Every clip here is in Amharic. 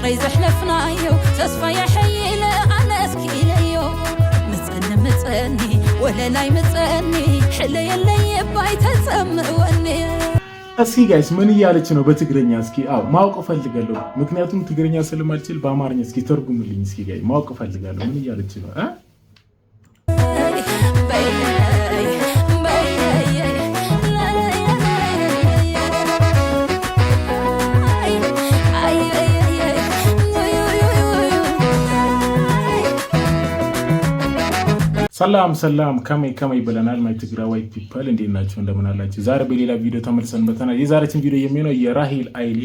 فقري زحلفنايو تصفى يحيي أنا أسكيليو متأني ولا لاي متأني حلي اللي يباي تسمروني እስኪ ጋይስ ምን እያለች ነው በትግረኛ? እስኪ ማወቅ ፈልጋለሁ። ምክንያቱም ትግረኛ ስለማልችል በአማርኛ እስኪ ተርጉምልኝ። እስኪ ጋይስ ማወቅ ፈልጋለሁ ምን እያለች ነው? ሰላም ከመይ ብለናል። ማይ ትግራዋይ ፒፕል እንዴት ናችሁ? እንደምን አላችሁ? ዛሬ በሌላ ቪዲዮ ተመልሰን መተናል። የዛሬችን ቪዲዮ የሚሆነው የራሄል አይሌ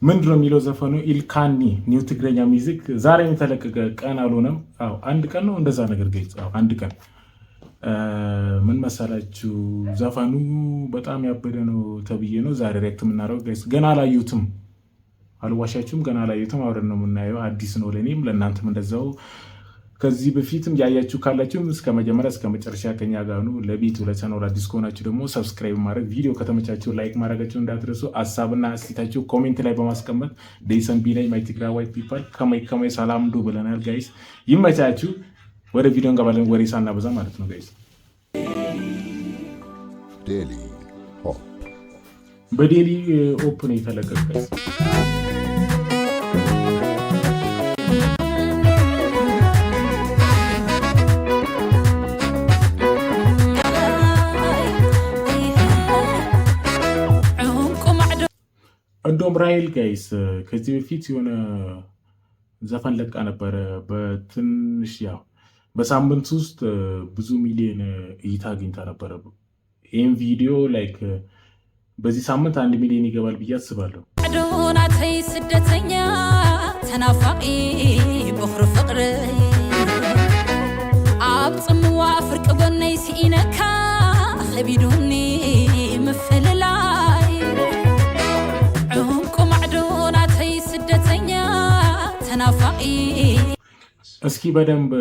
ምንድነው የሚለው ዘፈኑ ኢልካኒ ኒው ትግረኛ ሚውዚክ ዛሬ የተለቀቀ ቀን አልሆነም። አንድ ቀን ነው እንደዛ ነገር ገይጽ አንድ ቀን ምን መሰላችሁ? ዘፈኑ በጣም ያበደ ነው ተብዬ ነው ዛሬ ሪአክት የምናደርገው ጋይስ። ገና አላዩትም፣ አልዋሻችሁም፣ ገና አላዩትም። አብረን ነው የምናየው። አዲስ ነው ለኔም ለእናንተም እንደዛው። ከዚህ በፊትም ያያችሁ ካላችሁ እስከ መጀመሪያ እስከ መጨረሻ ከኛ ጋር ነው። ለቤቱ ለቻናሉ አዲስ ከሆናችሁ ደግሞ ሰብስክራይብ ማድረግ፣ ቪዲዮ ከተመቻችሁ ላይክ ማድረጋችሁ እንዳትረሱ። ሐሳብና አስተያየታችሁ ኮሜንት ላይ በማስቀመጥ ዴሰን ቢ ላይ ማይ ትግራዋይ ፒፕል ከመይ ሰላም ዱ ብለናል ጋይስ። ይመቻችሁ። ወደ ቪዲዮ እንገባለን። ወሬ ሳናበዛ ማለት ነው ጋይስ። ዴሊ ሆፕ በዴሊ ሆፕ ነው የተለቀቀው። እንደውም ራሄል ጋይስ ከዚህ በፊት የሆነ ዘፈን ለቃ ነበረ። በትንሽ በሳምንት ውስጥ ብዙ ሚሊዮን እይታ አግኝታ ነበረ። ይህም ቪዲዮ ላይክ በዚህ ሳምንት 1 ሚሊዮን ይገባል ብዬ አስባለሁ። ዶናተይ ስደተኛ ተናፋቂ በኽሪ ፍቅሪ ኣብ ጽምዋ ፍርቂ ጎነይ ሲኢነካ ኸቢዱኒ ምፍልላይ እስኪ በደንብ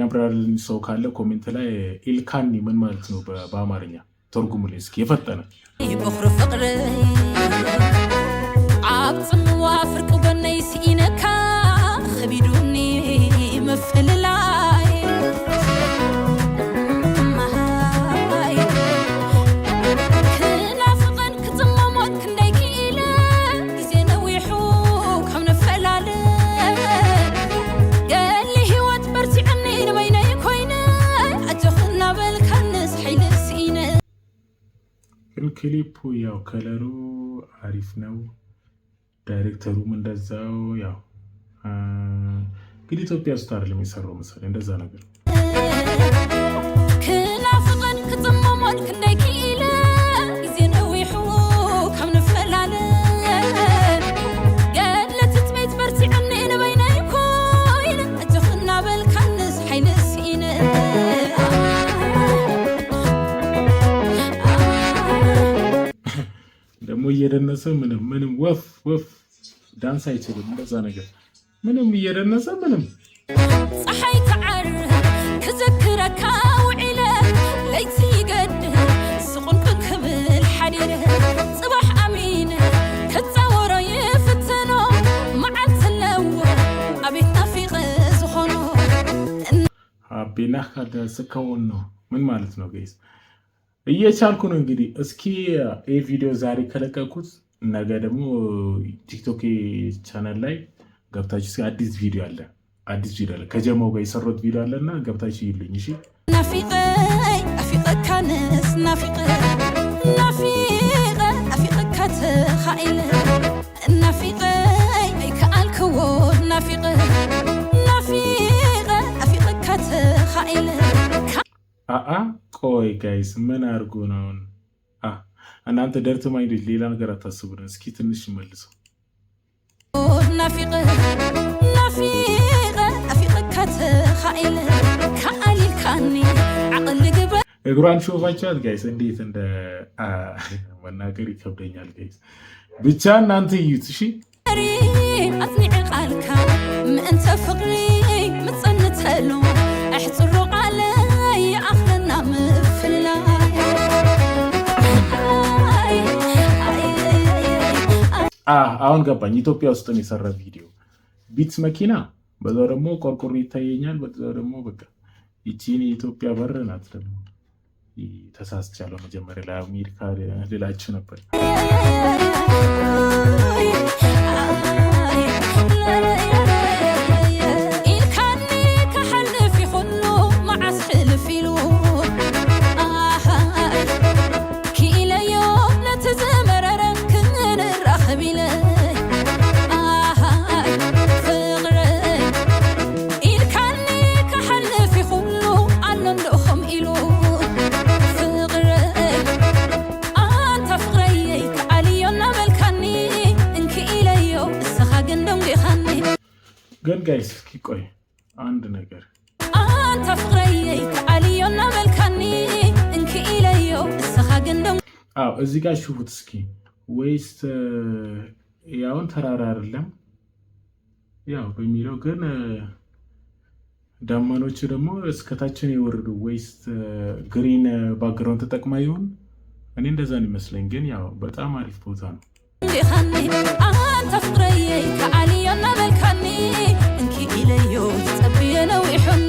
ያብራራልኝ ሰው ካለ ኮሜንት ላይ ኢልካኒ ምን ማለት ነው በአማርኛ ተርጉሙልኝ እስኪ የፈጠነ። በኽሪ ፍቅሪ ኣብ ጽምዋ ፍርቂ ጎነይ ሲኢነካ ኸቢዱኒ ምፍልላይ ክሊፑ ከለሩ አሪፍ ነው። ዳይሬክተሩም እንደዛው እንግዲህ ኢትዮጵያ ውስጥ አይደለም የሚሰራው መሰለኝ እንደዛ ነገር። ክናፍቀን ክጽመሞን ክንደይ ኪኢለ ጊዜ ነዊሑ ከም ንፈላለ ገለት ትሜት በርቲዕኒ ንበይነይ ኮይነ እጅኽና በልካንስ ሓይልስ ኢነ ደግሞ እየደነሰ ምንም ወፍ ዳንስ አይችልም እንደዛ ነገር ምንም እየደነሰ ምንም ፀሐይ ተዓር ክዘክረካ ውዒለ ለይቲ ገድ ስቁን ክብል ሓዲረ ጽባሕ ኣሚን ከፃወሮ ይፍትኖ መዓልትለው ኣቤት ናፊቕ ዝኾኖ አቤናህ ካደስከውን ነው ምን ማለት ነው ጋይስ? እየቻልኩ ነው እንግዲህ። እስኪ ይሄ ቪዲዮ ዛሬ ከለቀኩት ነገ ደግሞ ቲክቶክ ቻናል ላይ ገብታችሁ አዲስ ቪዲዮ አለ ከጀማው ጋር የሰሩት ቪዲዮ አለና ገብታችሁ ይሉኝ። እሺ ናፊቀይ አፊቀካንስ ናፊቀይ አፊቀካት ኻኢለ ናፊቀይ አይከአልክዎ ናፊቀይ አፊቀካት ኻኢለ ቆይ ጋይስ ምን አድርጎ ነው እናንተ ደርት ማይንዶች ሌላ ነገር አታስቡ ነው። እስኪ ትንሽ መልሰው ናፊቀ አፊቀካት ኻኢለ ካአሊልካኒ ዓቅል ግበ እግሯን ሾፋቻት ጋይስ እንዴት እንደ መናገር ይከብደኛል ጋይስ። ብቻ እናንተ እዩት እሺ። አጽኒዕ ቃልካ ምእንተ ፍቅሪ ምጸንተሉ አሕጽሩ ቃለ የአኽለና ምፍላይ አሁን ገባኝ። ኢትዮጵያ ውስጥ ነው የሰራ ቪዲዮ ቢትስ መኪና፣ በዛው ደግሞ ቆርቆሮ ይታየኛል። በዛው ደግሞ በቃ ይቺን የኢትዮጵያ በር ናት። ደግሞ ተሳስቻለሁ። መጀመሪያ ላይ አሜሪካ ልላችሁ ነበር። ግን ጋይስ እስኪ ቆይ አንድ ነገር አንተ ፍቅረዬ ከአልዮና መልካኒ እንኪ ኢለዮ እስኻ ገንደም እዚህ ጋር ሽፉት እስኪ። ወይስ ያውን ተራራ አይደለም ያው በሚለው ግን ዳመኖቹ ደግሞ እስከታችን ይወርዱ ወይስ ግሪን ባክግራውንድ ተጠቅማ ይሆን? እኔ እንደዛ ነው ይመስለኝ። ግን ያው በጣም አሪፍ ቦታ ነው። አንተ ፍቅረዬ ከአልዮና መልካኒ እንኪ ኢለዮ ጸብየ ነው ይሁን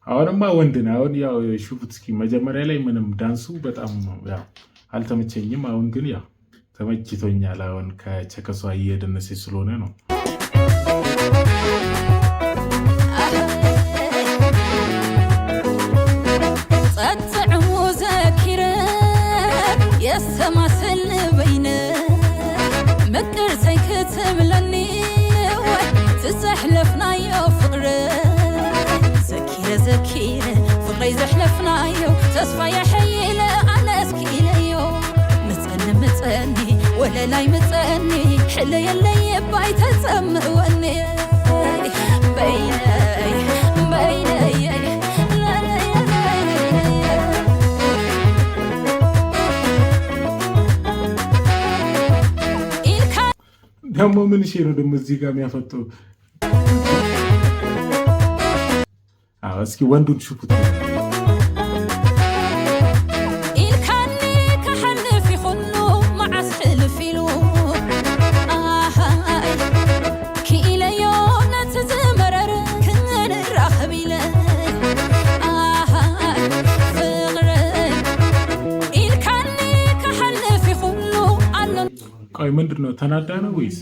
አሁንማ ወንድ ነው። አሁን ያው ሹፉት እስኪ። መጀመሪያ ላይ ምንም ዳንሱ በጣም ያው አልተመቸኝም። አሁን ግን ያው ተመችቶኛል። አሁን ከቸከሷ እየደነሰች ስለሆነ ነው። ጸጥዑ ዘኪረ የሰማስል በይነ ምቅር ሰይክትብለኒ ወይ ትዘሕለፍናዮ ፍቅረ ዘኪረ ዘኪረ ፍቅረይ ዘሕለፍናዮ ተስፋ የሐይለ ኣነ እስኪ ኢለዮ ምጸኒ ወለላይ ምጸኒ ሕለ የለይ ባይ ተጸምወኒ በይነይ በይነይ ደግሞ ምን ሺ ነው ደግሞ እዚህ ጋር የሚያፈጠው? እስኪ ወንዱን ሽፉት። ቆይ ምንድን ነው ተናዳ ነው ወይስ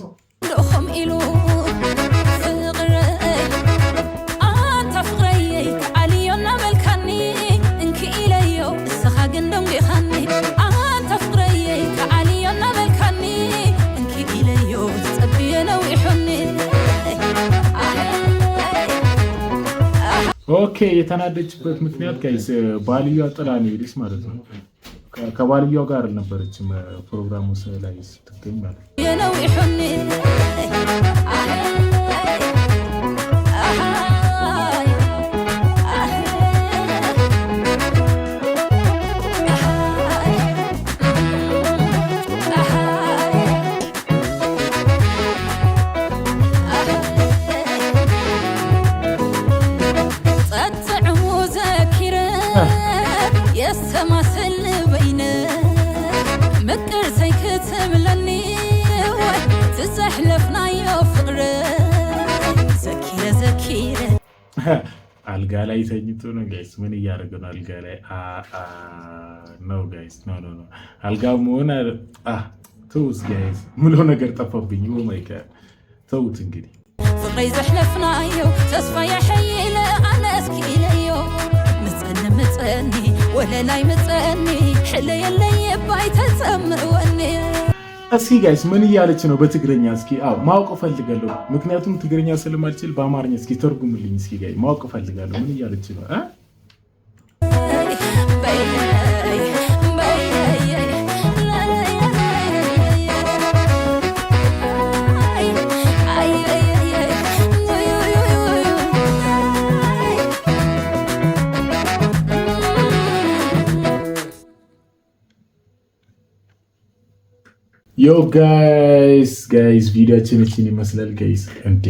ኦኬ። የተናደችበት ምክንያት ጋይስ ባልየዋ ጥላ ነው ሄደች ማለት ነው። ከባልየዋ ጋር አልነበረችም ፕሮግራሙ ላይ ስትገኝ ማለት ነው። አልጋ ላይ ተኝቶ ነው ጋይስ። ምን እያደረገ ነው? አልጋ ላይ ነው ጋይስ። ኖ አልጋ መሆን ተውት ጋይስ። ምለው ነገር ጠፋብኝ። ኦ ማይ ጋድ ተውት እንግዲህ። ፍቅረይ ዘሕለፍናዮ ተስፋ የሐይለ ኣነ እስኪ ኢለዮ ምጸኒ ወለላይ ምጸኒ ሕለ የለይ ባይ ተጸምወኒ። እስኪ ጋይስ ምን እያለች ነው በትግረኛ? እስኪ ማወቅ ፈልጋለሁ። ምክንያቱም ትግረኛ ስለማልችል በአማርኛ እስኪ ተርጉምልኝ። እስኪ ጋይ ማወቅ ፈልጋለሁ። ምን እያለች ነው? ዮ ጋይስ ቪዲዮችን እቺን ይመስላል ጋይስ። እንዴ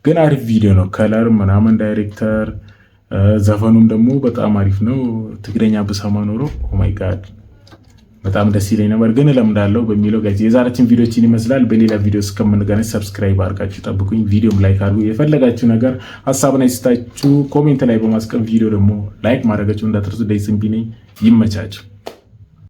ግን አሪፍ ቪዲዮ ነው። ከለር ምናምን ዳይሬክተር ዘፈኑም ደግሞ በጣም አሪፍ ነው። ትግረኛ ብሰማ ኖሮ ኦ ማይ ጋድ በጣም ደስ ይለኝ ነበር፣ ግን እለምዳለሁ በሚለው ጋይስ የዛሬችን ቪዲዮችን ይመስላል። በሌላ ቪዲዮ እስከምንገናኝ ሰብስክራይብ አድርጋችሁ ጠብቁኝ። ቪዲዮም ላይክ አድርጉ። የፈለጋችሁ ነገር ሀሳብና ይስጣችሁ ኮሜንት ላይ በማስቀመጥ ቪዲዮ ደግሞ ላይክ ማድረጋችሁ እንዳትረሱ። ደይስም ቢነኝ ይመቻችሁ።